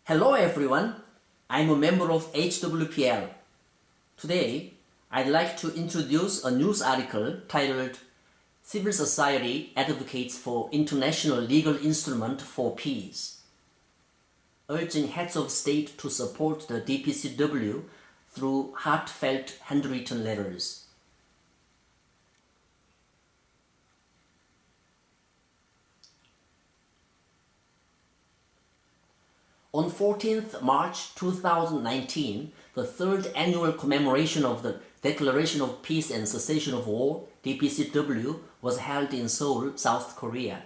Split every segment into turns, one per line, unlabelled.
Hello everyone, I'm a member of HWPL. Today, I'd like to introduce a news article titled Civil Society Advocates for International Legal Instrument for Peace, urging heads of state to support the DPCW through heartfelt handwritten letters. On 14th March 2019, the third annual commemoration of the Declaration of Peace and Cessation of War, DPCW, was held in Seoul, South Korea.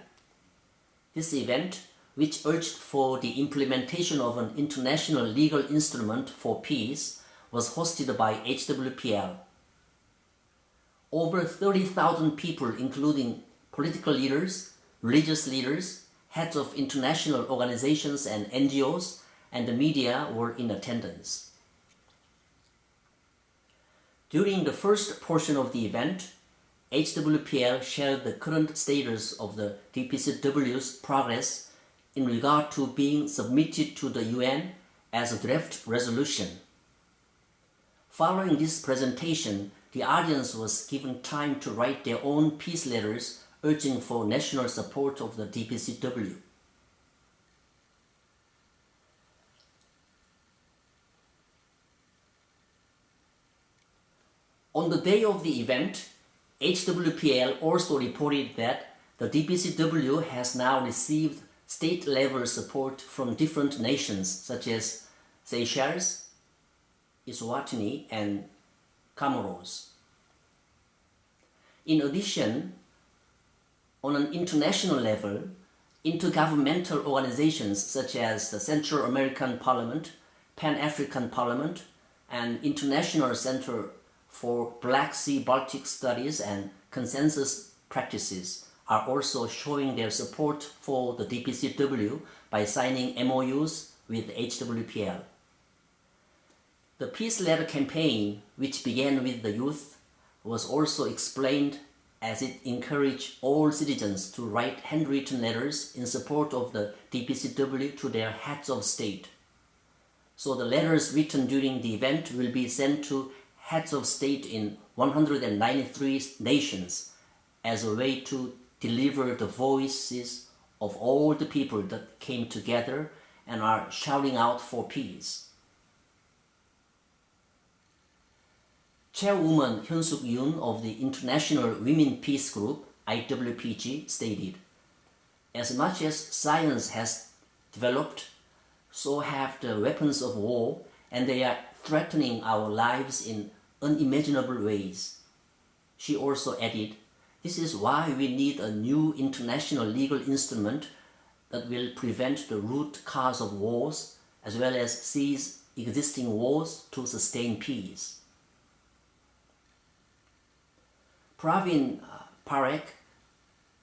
This event, which urged for the implementation of an international legal instrument for peace, was hosted by HWPL. Over 30,000 people, including political leaders, religious leaders, heads of international organizations and NGOs, and the media were in attendance. During the first portion of the event, HWPL shared the current status of the DPCW's progress in regard to being submitted to the UN as a draft resolution. Following this presentation, the audience was given time to write their own peace letters urging for national support of the DPCW. On the day of the event, HWPL also reported that the DPCW has now received state-level support from different nations such as Seychelles, Eswatini, and Comoros. In addition, on an international level, intergovernmental organizations such as the Central American Parliament, Pan-African Parliament, and International Center for Black Sea Baltic Studies and Consensus Practices are also showing their support for the DPCW by signing MOUs with HWPL. The Peace Letter campaign, which began with the youth, was also explained as it encouraged all citizens to write handwritten letters in support of the DPCW to their heads of state. So the letters written during the event will be sent to heads of state in 193 nations as a way to deliver the voices of all the people that came together and are shouting out for peace. Chairwoman Hyun-Suk Yoon of the International Women Peace Group, IWPG, stated, "As much as science has developed, so have the weapons of war, and they are threatening our lives in unimaginable ways." She also added, "This is why we need a new international legal instrument that will prevent the root cause of wars, as well as cease existing wars to sustain peace." Pravin Parekh,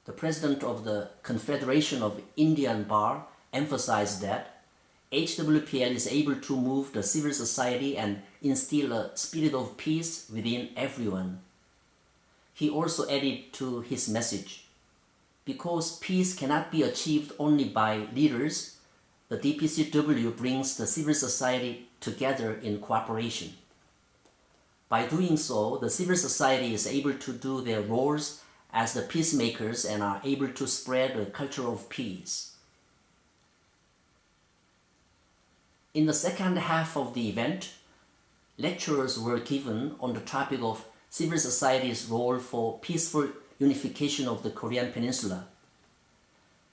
the president of the Confederation of Indian Bar, emphasized that HWPL is able to move the civil society and instill a spirit of peace within everyone. He also added to his message, "Because peace cannot be achieved only by leaders, the DPCW brings the civil society together in cooperation. By doing so, the civil society is able to do their roles as the peacemakers and are able to spread the culture of peace." In the second half of the event, lectures were given on the topic of civil society's role for peaceful unification of the Korean Peninsula.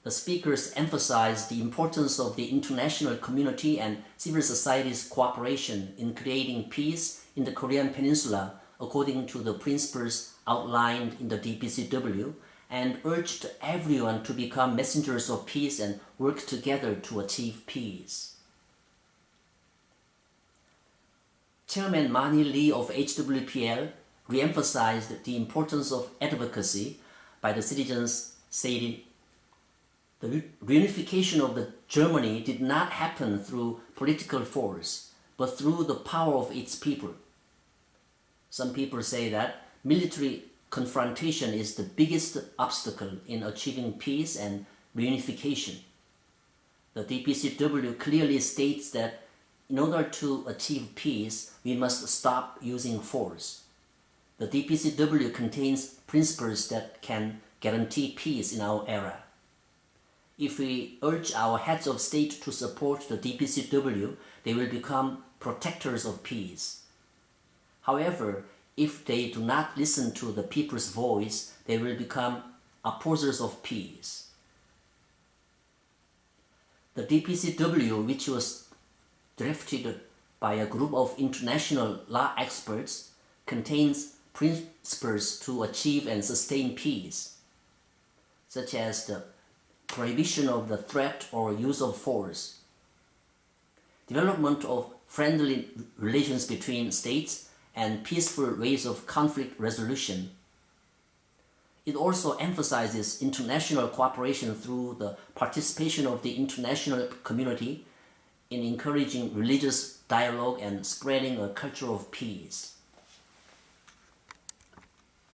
The speakers emphasized the importance of the international community and civil society's cooperation in creating peace in the Korean Peninsula according to the principles outlined in the DPCW, and urged everyone to become messengers of peace and work together to achieve peace. Chairman Mani Lee of HWPL re-emphasized the importance of advocacy by the citizens, saying, "The reunification of the Germany did not happen through political force, but through the power of its people." Some people say that military confrontation is the biggest obstacle in achieving peace and reunification. The DPCW clearly states that in order to achieve peace, we must stop using force. The DPCW contains principles that can guarantee peace in our era. If we urge our heads of state to support the DPCW, they will become protectors of peace. However, if they do not listen to the people's voice, they will become opposers of peace. The DPCW, which was drafted by a group of international law experts, contains principles to achieve and sustain peace, such as the prohibition of the threat or use of force, development of friendly relations between states, and peaceful ways of conflict resolution. It also emphasizes international cooperation through the participation of the international community in encouraging religious dialogue and spreading a culture of peace.